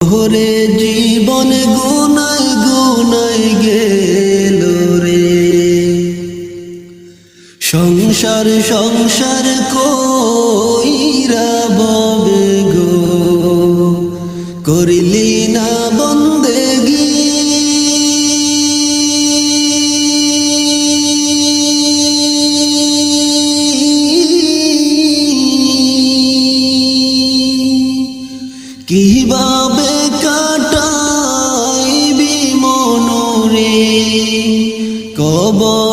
ওরে জীবন গুনায় গুনায় গেল রে, সংসার সংসার কইরা ববে গো, করিলি না বন্দেগি। কিভাবে কাটাইবি মনরে কবর